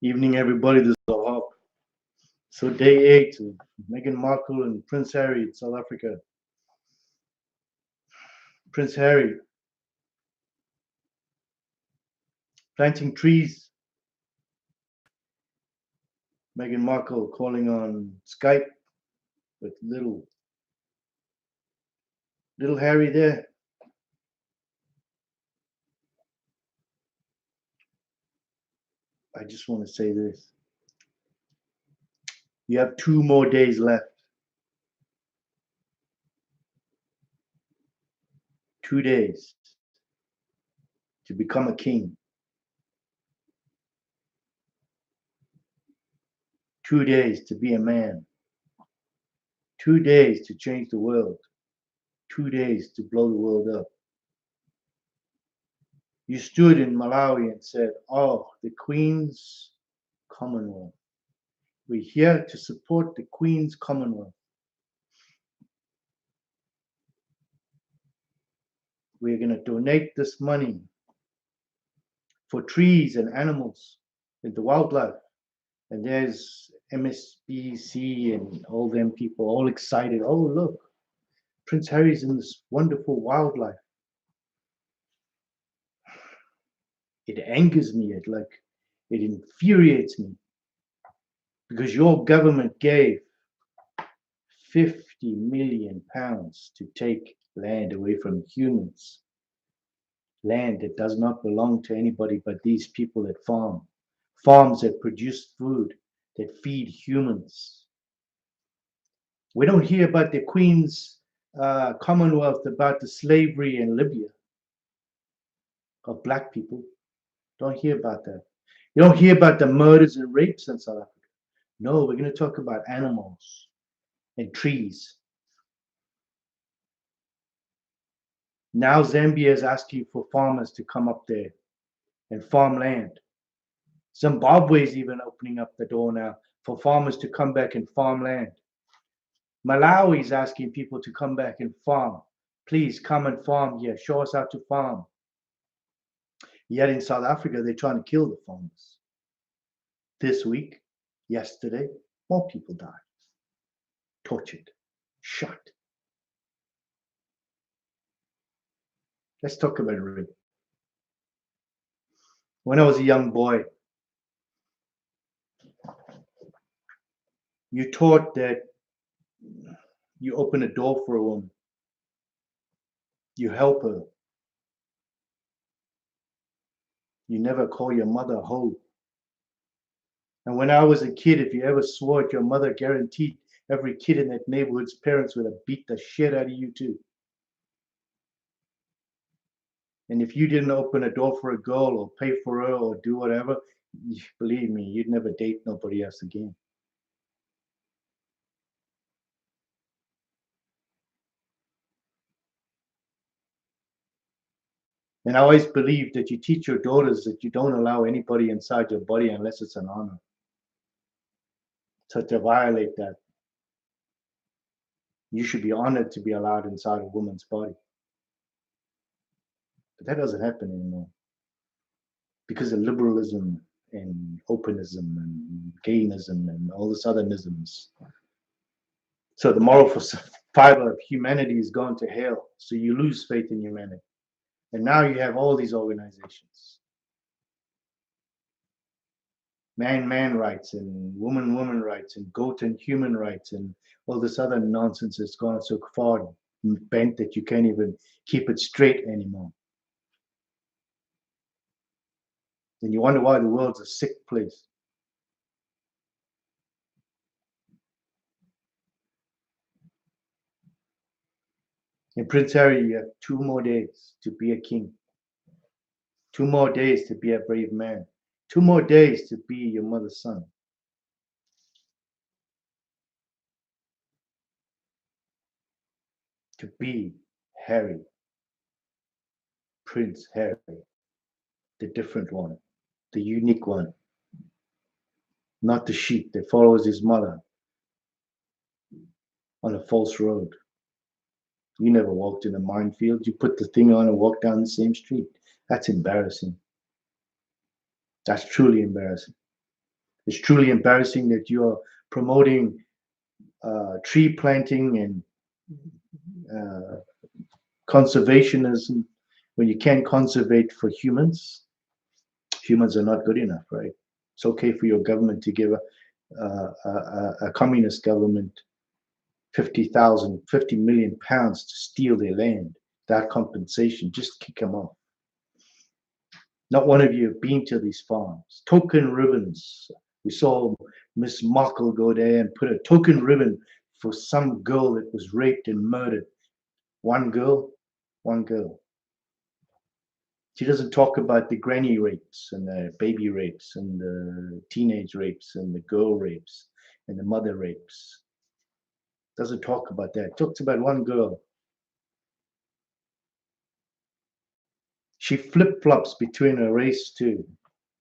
Evening, everybody. This is Ohab. So, day 8 of Meghan Markle and Prince Harry in South Africa. Prince Harry planting trees. Meghan Markle calling on Skype with little Harry there. I just want to say this. You have 2 more days left. 2 days to become a king. 2 days to be a man. 2 days to change the world. 2 days to blow the world up. You stood in Malawi and said, "Oh, the Queen's Commonwealth. We're here to support the Queen's Commonwealth. We're going to donate this money for trees and animals and the wildlife." And there's MSBC and all them people all excited. Oh, look, Prince Harry's in this wonderful wildlife. It angers me. It infuriates me because your government gave 50 million pounds to take land away from humans. Land that does not belong to anybody but these people that farm. Farms that produce food, that feed humans. We don't hear about the Queen's Commonwealth, about the slavery in Libya of black people. Don't hear about that. You don't hear about the murders and rapes in South Africa. No, we're going to talk about animals and trees. Now Zambia is asking for farmers to come up there and farm land. Zimbabwe is even opening up the door now for farmers to come back and farm land. Malawi is asking people to come back and farm. Please come and farm here. Show us how to farm. Yet in South Africa, they're trying to kill the farmers. This week, yesterday, more people died. Tortured, shot. Let's talk about rape. When I was a young boy, you taught that you open a door for a woman. You help her. You never call your mother a hoe. And when I was a kid, if you ever swore at your mother, guaranteed every kid in that neighborhood's parents would have beat the shit out of you too. And if you didn't open a door for a girl or pay for her or do whatever, believe me, you'd never date nobody else again. And I always believe that you teach your daughters that you don't allow anybody inside your body unless it's an honor. So to violate that, you should be honored to be allowed inside a woman's body. But that doesn't happen anymore because of liberalism and openism and gayism and all this other isms. So the moral fiber of humanity is gone to hell. So you lose faith in humanity. And now you have all these organizations. Man rights and woman rights and goat and human rights and all this other nonsense that's gone so far bent that you can't even keep it straight anymore. And you wonder why the world's a sick place. And Prince Harry, you have 2 more days to be a king. 2 more days to be a brave man. 2 more days to be your mother's son. To be Harry, Prince Harry, the different one, the unique one, not the sheep that follows his mother on a false road. You never walked in a minefield. You put the thing on and walked down the same street. That's embarrassing. That's truly embarrassing. It's truly embarrassing that you are promoting tree planting and conservationism when you can't conservate for humans. Humans are not good enough, right? It's okay for your government to give a communist government 50 million pounds to steal their land. That compensation, just kick them off. Not one of you have been to these farms. Token ribbons. We saw Miss Markle go there and put a token ribbon for some girl that was raped and murdered. One girl, one girl. She doesn't talk about the granny rapes and the baby rapes and the teenage rapes and the girl rapes and the mother rapes. Doesn't talk about that. Talks about one girl. She flip-flops between her race too.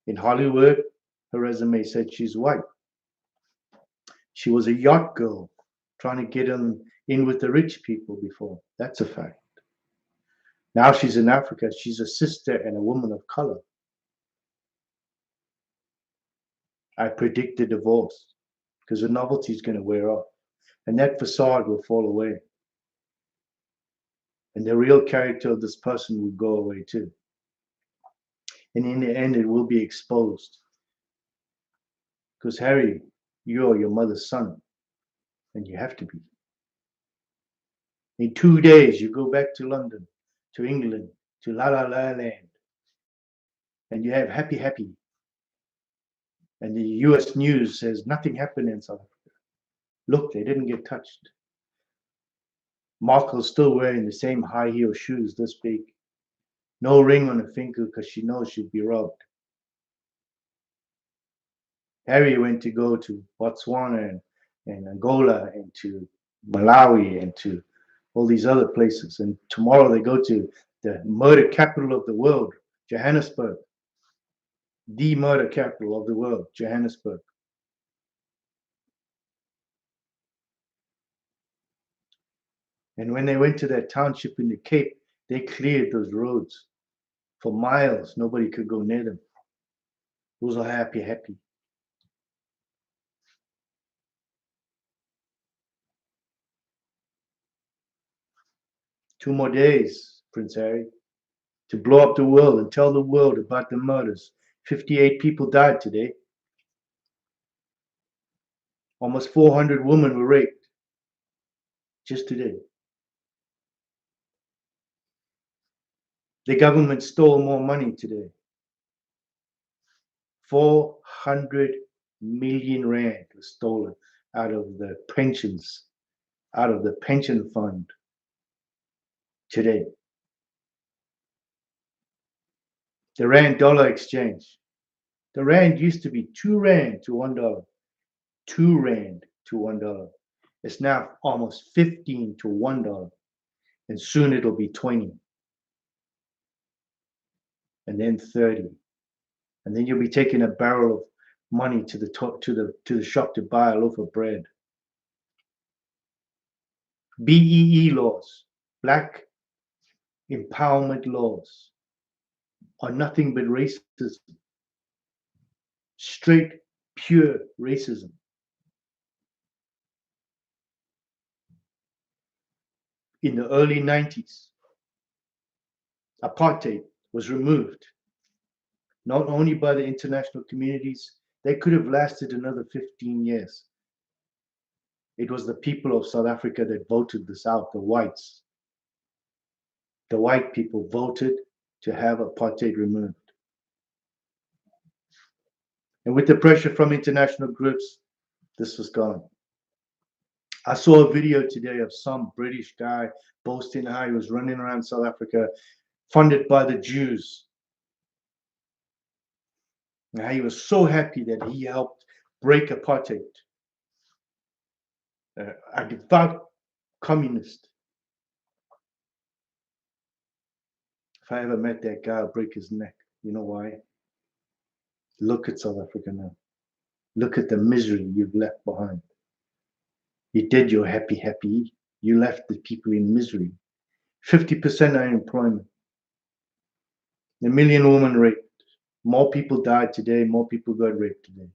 In Hollywood, her resume said she's white. She was a yacht girl trying to get in with the rich people before. That's a fact. Now she's in Africa. She's a sister and a woman of color. I predict a divorce because the novelty is going to wear off and that facade will fall away. And the real character of this person will go away too. And in the end, it will be exposed. Because Harry, you're your mother's son, and you have to be. In 2 days, you go back to London, to England, to La La La Land, and you have happy, happy. And the US news says nothing happened in South Africa. Look, they didn't get touched. Markle's still wearing the same high heel shoes this big. No ring on her finger because she knows she'll be robbed. Harry went to go to Botswana and Angola and to Malawi and to all these other places. And tomorrow they go to the murder capital of the world, Johannesburg. The murder capital of the world, Johannesburg. And when they went to that township in the Cape, they cleared those roads for miles. Nobody could go near them. Those are happy, happy. Two more days, Prince Harry, to blow up the world and tell the world about the murders. 58 people died today. Almost 400 women were raped just today. The government stole more money today. 400 million rand was stolen out of the pensions, out of the pension fund today. The rand dollar exchange. The rand used to be 2 rand to $1. 2 rand to $1. It's now almost 15 to $1. And soon it'll be 20. And then 30. And then you'll be taking a barrel of money to the shop to buy a loaf of bread. BEE laws, black empowerment laws, are nothing but racism. Straight, pure racism. In the early 90s, apartheid was removed, not only by the international communities, they could have lasted another 15 years. It was the people of South Africa that voted this out, the whites. The white people voted to have apartheid removed. And with the pressure from international groups, this was gone. I saw a video today of some British guy boasting how he was running around South Africa, funded by the Jews. And how he was so happy that he helped break apartheid. A devout communist. If I ever met that guy, I'd break his neck. You know why? Look at South Africa now. Look at the misery you've left behind. You did your happy, happy. You left the people in misery. 50% unemployment. 1 million women raped. More people died today. More people got raped today.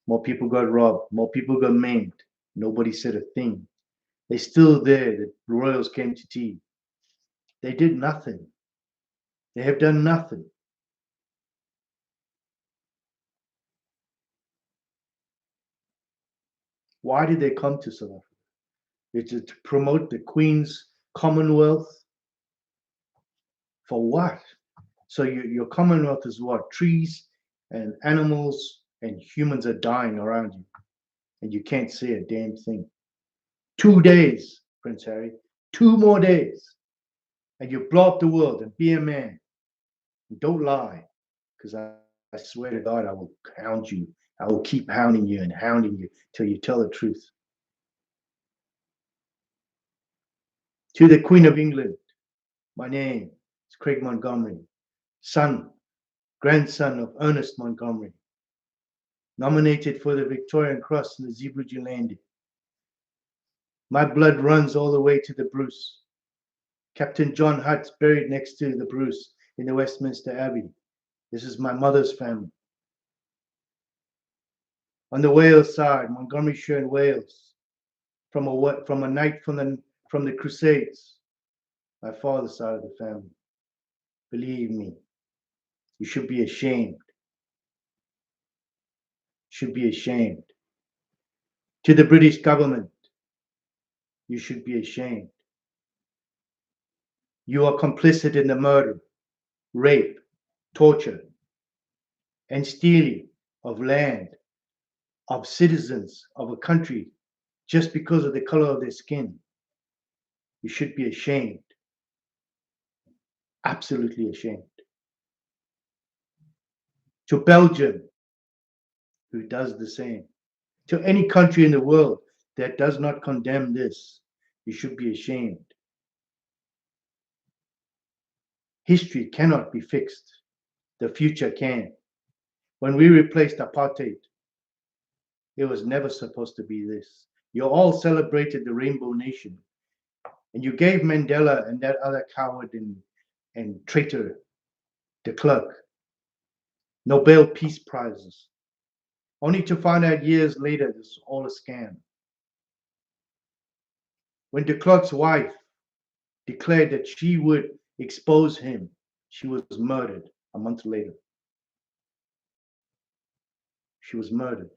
More people got robbed. More people got maimed. Nobody said a thing. They're still there. The royals came to tea. They did nothing. They have done nothing. Why did they come to South Africa? It's to promote the Queen's Commonwealth. For what? So your Commonwealth is what? Trees and animals and humans are dying around you, and you can't say a damn thing. 2 days, Prince Harry. 2 more days. And you blow up the world and be a man. And don't lie, because I swear to God, I will hound you. I will keep hounding you and hounding you till you tell the truth. To the Queen of England, my name is Craig Montgomery, grandson of Ernest Montgomery, nominated for the Victorian Cross in the Zebra Julandi. My blood runs all the way to the Bruce. Captain John Hutt's buried next to the Bruce in the Westminster Abbey. This is my mother's family. On the Wales side, Montgomeryshire in Wales, from a knight from the Crusades, my father's side of the family. Believe me, you should be ashamed. Should be ashamed. To the British government, you should be ashamed. You are complicit in the murder, rape, torture, and stealing of land, of citizens of a country just because of the color of their skin. You should be ashamed. Absolutely ashamed. To Belgium, who does the same. To any country in the world that does not condemn this, you should be ashamed. History cannot be fixed. The future can. When we replaced apartheid, it was never supposed to be this. You all celebrated the Rainbow Nation, and you gave Mandela and that other coward and traitor, de Klerk, Nobel Peace Prizes, only to find out years later this is all a scam. When de Klerk's wife declared that she would expose him, she was murdered a month later. She was murdered.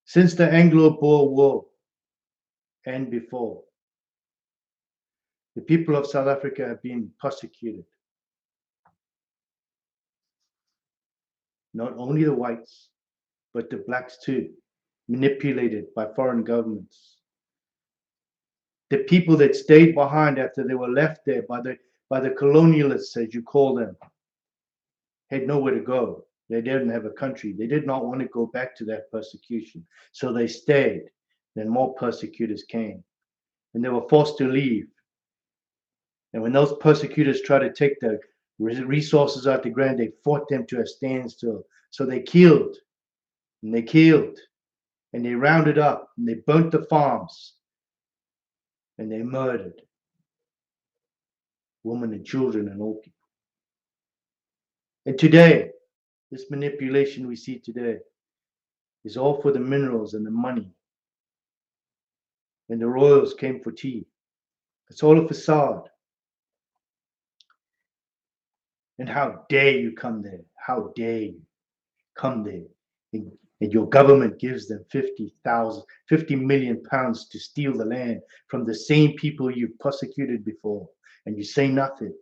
Since the Anglo-Boer War and before, the people of South Africa have been persecuted. Not only the whites, but the blacks too, manipulated by foreign governments. The people that stayed behind after they were left there by the colonialists, as you call them, had nowhere to go. They didn't have a country. They did not want to go back to that persecution. So they stayed. Then more persecutors came. And they were forced to leave. And when those persecutors tried to take the resources out the ground, they fought them to a standstill. So they killed. And they killed. And they rounded up. And they burnt the farms. And they murdered women and children and old people. And today, this manipulation we see today is all for the minerals and the money. And the royals came for tea. It's all a facade. And how dare you come there? How dare you come there? And your government gives them 50 million pounds to steal the land from the same people you've persecuted before. And you say nothing.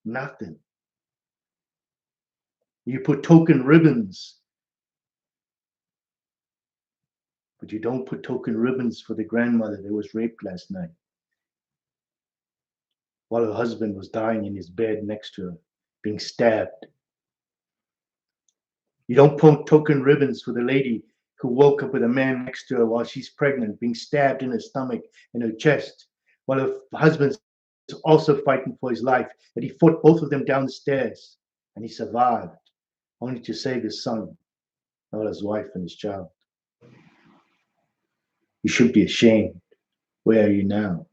Nothing. You put token ribbons, but you don't put token ribbons for the grandmother that was raped last night while her husband was dying in his bed next to her, being stabbed. You don't put token ribbons for the lady who woke up with a man next to her while she's pregnant, being stabbed in her stomach and her chest, while her husband's also fighting for his life, and he fought both of them down the stairs, and he survived, only to save his son, not his wife and his child. You should be ashamed. Where are you now?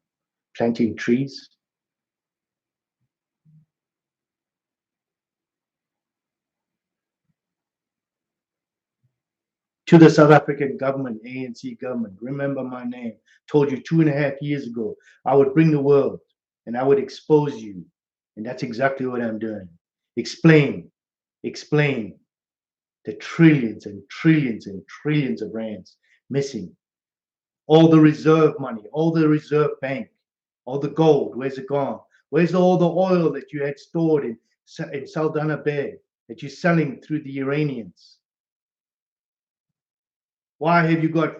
Planting trees? To the South African government, ANC government, remember my name. Told you 2.5 years ago, I would bring the world and I would expose you. And that's exactly what I'm doing. Explain, explain the trillions and trillions and trillions of rands missing. All the reserve money, all the reserve bank, all the gold, where's it gone? Where's all the oil that you had stored in Saldanha Bay that you're selling through the Iranians? Why have you got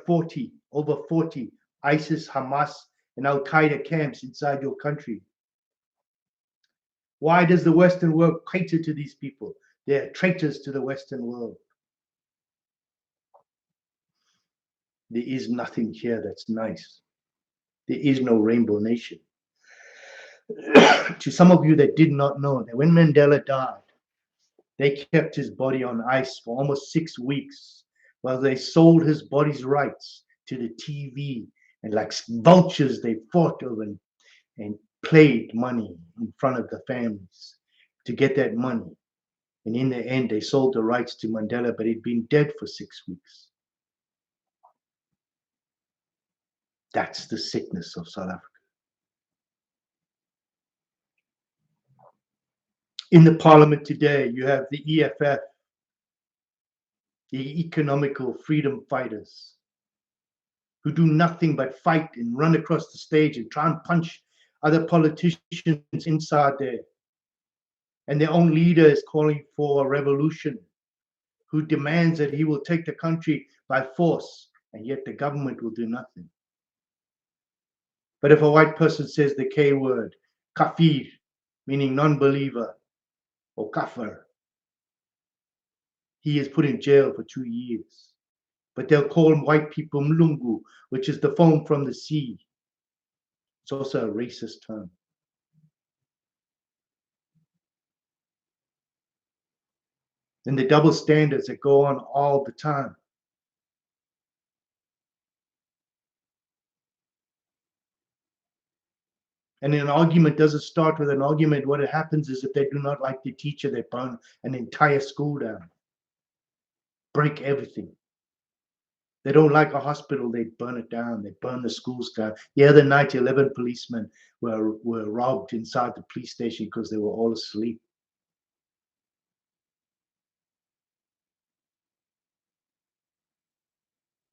over 40 ISIS, Hamas, and Al Qaeda camps inside your country? Why does the Western world cater to these people? They're traitors to the Western world. There is nothing here that's nice. There is no rainbow nation. To some of you that did not know that when Mandela died, they kept his body on ice for almost 6 weeks while they sold his body's rights to the TV, and like vultures they fought over and played money in front of the families to get that money. And in the end, they sold the rights to Mandela, but he'd been dead for 6 weeks. That's the sickness of South Africa. In the parliament today, you have the EFF, the economical freedom fighters, who do nothing but fight and run across the stage and try and punch other politicians inside there. And their own leader is calling for a revolution, who demands that he will take the country by force, and yet the government will do nothing. But if a white person says the K word, kafir, meaning non-believer, or kafir, he is put in jail for 2 years. But they'll call white people mlungu, which is the foam from the sea. It's also a racist term. And the double standards that go on all the time. And an argument doesn't start with an argument. What happens is if they do not like the teacher, they burn an entire school down, break everything. They don't like a hospital, they burn it down, they burn the schools down. The other night, 11 policemen were robbed inside the police station because they were all asleep.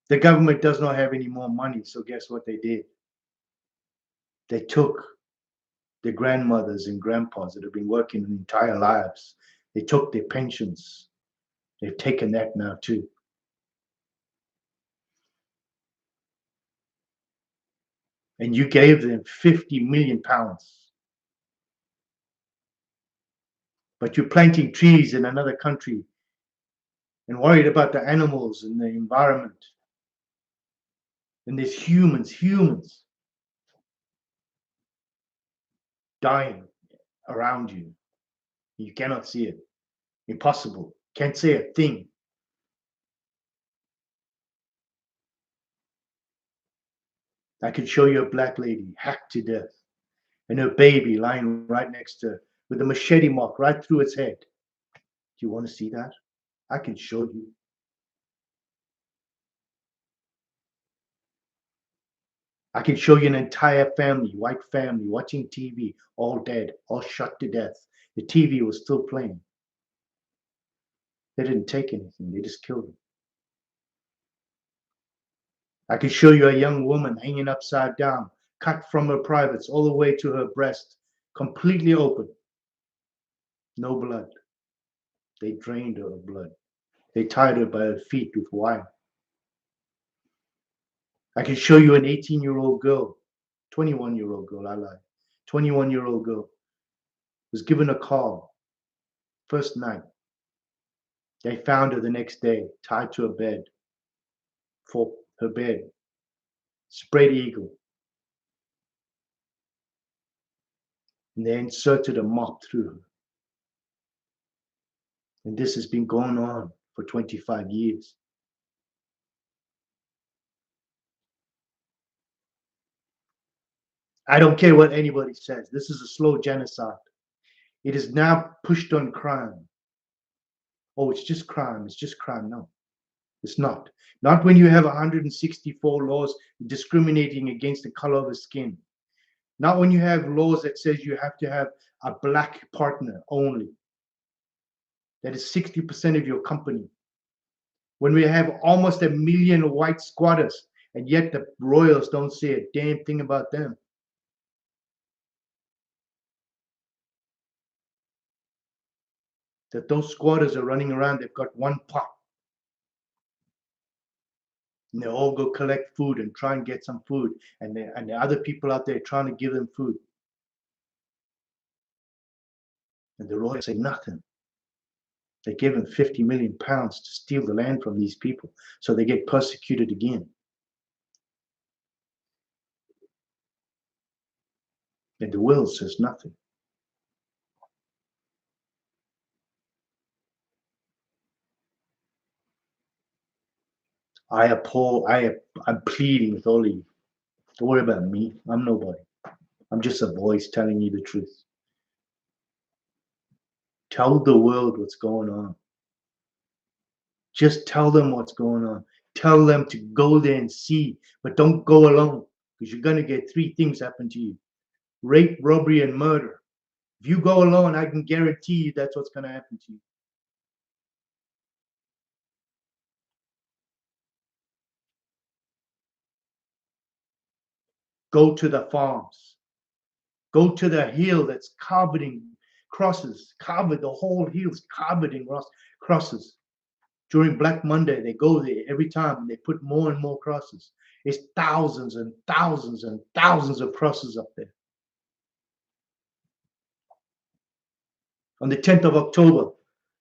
The government does not have any more money, so guess what they did? They took the grandmothers and grandpas that have been working their entire lives. They took their pensions. They've taken that now too. And you gave them 50 million pounds. But you're planting trees in another country and worried about the animals and the environment. And there's humans dying around you. You cannot see it. Impossible. Can't say a thing. I can show you a black lady hacked to death and her baby lying right next to her with a machete mark right through its head. Do you want to see that? I can show you. I can show you an entire family, white family, watching TV, all dead, all shot to death. The TV was still playing. They didn't take anything, they just killed them. I can show you a young woman hanging upside down, cut from her privates all the way to her breast, completely open. No blood. They drained her of blood. They tied her by her feet with wire. I can show you an 18-year-old girl, 21-year-old girl, I lied. 21-year-old girl was given a call first night. They found her the next day, tied to a bed, for her bed, spread eagle. And they inserted a mop through her. And this has been going on for 25 years. I don't care what anybody says. This is a slow genocide. It is now pushed on crime. Oh, it's just crime. It's just crime. No. It's not. Not when you have 164 laws discriminating against the color of the skin. Not when you have laws that says you have to have a black partner only. That is 60% of your company. When we have almost 1 million white squatters, and yet the royals don't say a damn thing about them. That those squatters are running around, they've got one pot. And they all go collect food and try and get some food. And the other people out there trying to give them food. And the royals say nothing. They give them 50 million pounds to steal the land from these people, so they get persecuted again. And the will says nothing. I'm pleading with all of you. Don't worry about me. I'm nobody. I'm just a voice telling you the truth. Tell the world what's going on. Just tell them what's going on. Tell them to go there and see, but don't go alone, because you're going to get 3 things happen to you: rape, robbery, and murder. If you go alone, I can guarantee you that's what's going to happen to you. Go to the farms. Go to the hill that's covered in crosses, covered, the whole hill's covered in crosses. During Black Monday, they go there every time and they put more and more crosses. It's thousands and thousands and thousands of crosses up there. On the 10th of October,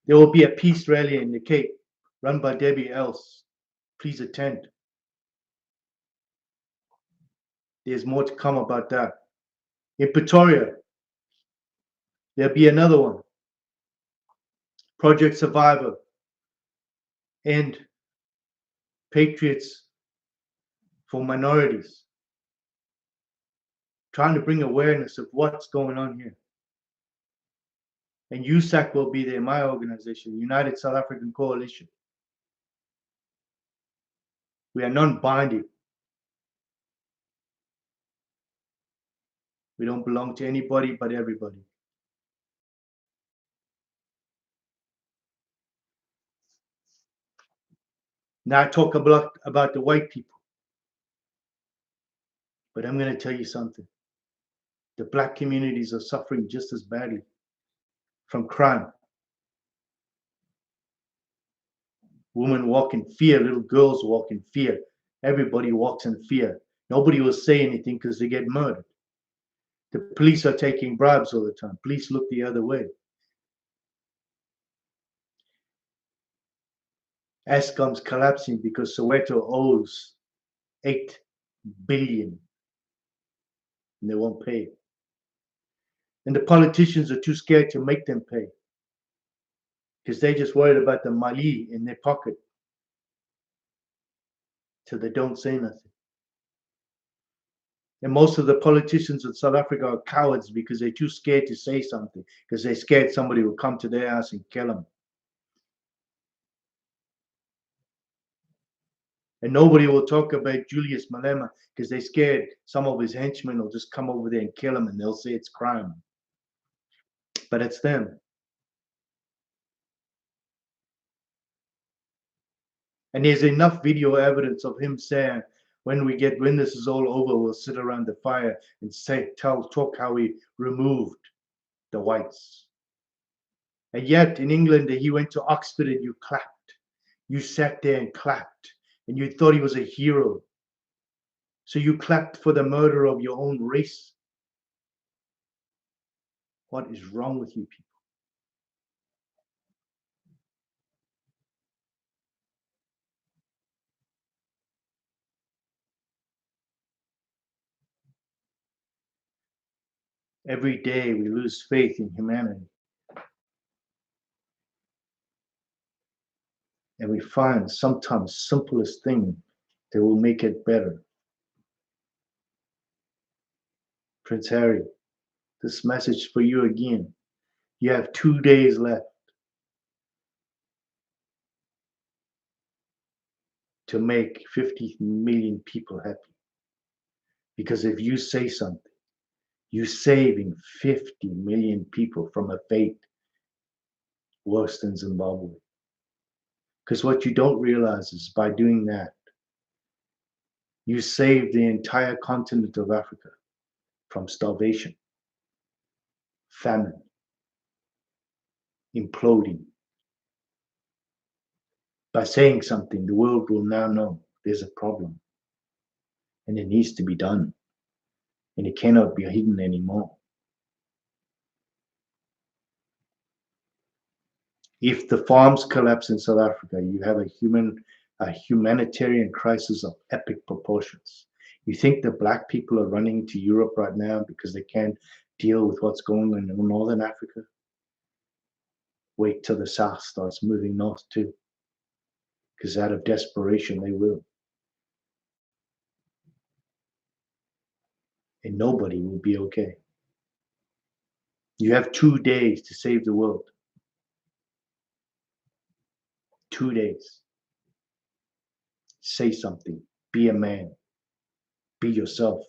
there will be a peace rally in the Cape run by Debbie Else. Please attend. There's more to come about that. In Pretoria, there'll be another one. Project Survivor and Patriots for Minorities. Trying to bring awareness of what's going on here. And USAC will be there, my organization, United South African Coalition. We are non-binding. We don't belong to anybody but everybody. Now I talk about the white people. But I'm going to tell you something. The black communities are suffering just as badly from crime. Women walk in fear, little girls walk in fear. Everybody walks in fear. Nobody will say anything because they get murdered. The police are taking bribes all the time. Police look the other way. Eskom's collapsing because Soweto owes 8 billion and they won't pay. And the politicians are too scared to make them pay because they're just worried about the mali in their pocket. So they don't say nothing. And most of the politicians in South Africa are cowards because they're too scared to say something, because they're scared somebody will come to their house and kill them. And nobody will talk about Julius Malema because they're scared some of his henchmen will just come over there and kill him and they'll say it's crime. But it's them. And there's enough video evidence of him saying, when this is all over, we'll sit around the fire and talk how we removed the whites. And yet in England, he went to Oxford and you clapped. You sat there and clapped and you thought he was a hero. So you clapped for the murder of your own race. What is wrong with you people? Every day we lose faith in humanity. And we find sometimes simplest thing that will make it better. Prince Harry, this message for you again. You have 2 days left. to make 50 million people happy. Because if you say something, you're saving 50 million people from a fate worse than Zimbabwe. Because what you don't realize is by doing that, you save the entire continent of Africa from starvation, famine, imploding. By saying something, the world will now know there's a problem and it needs to be done and it cannot be hidden anymore. If the farms collapse in South Africa, you have a humanitarian crisis of epic proportions. You think the black people are running to Europe right now because they can't deal with what's going on in Northern Africa? Wait till the South starts moving north too, because out of desperation they will. And nobody will be okay. You have 2 days to save the world. 2 days. Say something. Be a man. Be yourself.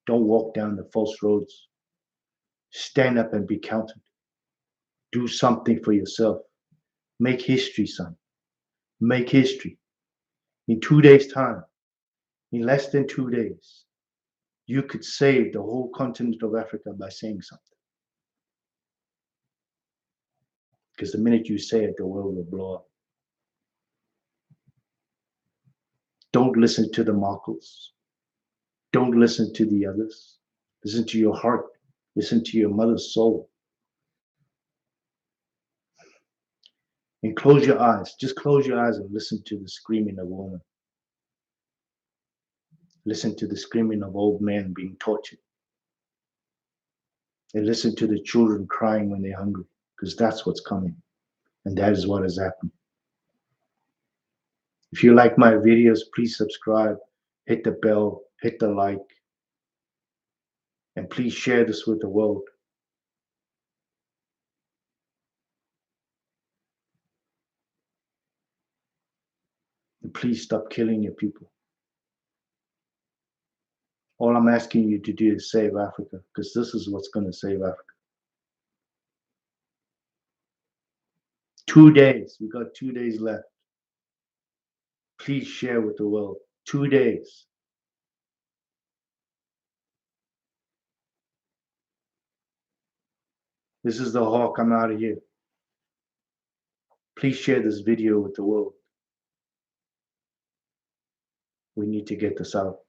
Don't walk down the false roads. Stand up and be counted. Do something for yourself. Make history, son. Make history. In 2 days' time, in less than 2 days, you could save the whole continent of Africa by saying something. Because the minute you say it, the world will blow up. Don't listen to the Markles. Don't listen to the others. Listen to your heart. Listen to your mother's soul. And close your eyes. Just close your eyes and listen to the screaming of a woman. Listen to the screaming of old men being tortured. And listen to the children crying when they're hungry, because that's what's coming. And that is what has happened. If you like my videos, please subscribe, hit the bell, hit the like, and please share this with the world. And please stop killing your people. All I'm asking you to do is save Africa, because this is what's going to save Africa. 2 days. We got 2 days left. Please share with the world. 2 days. This is the Hawk. I'm out of here. Please share this video with the world. We need to get this out.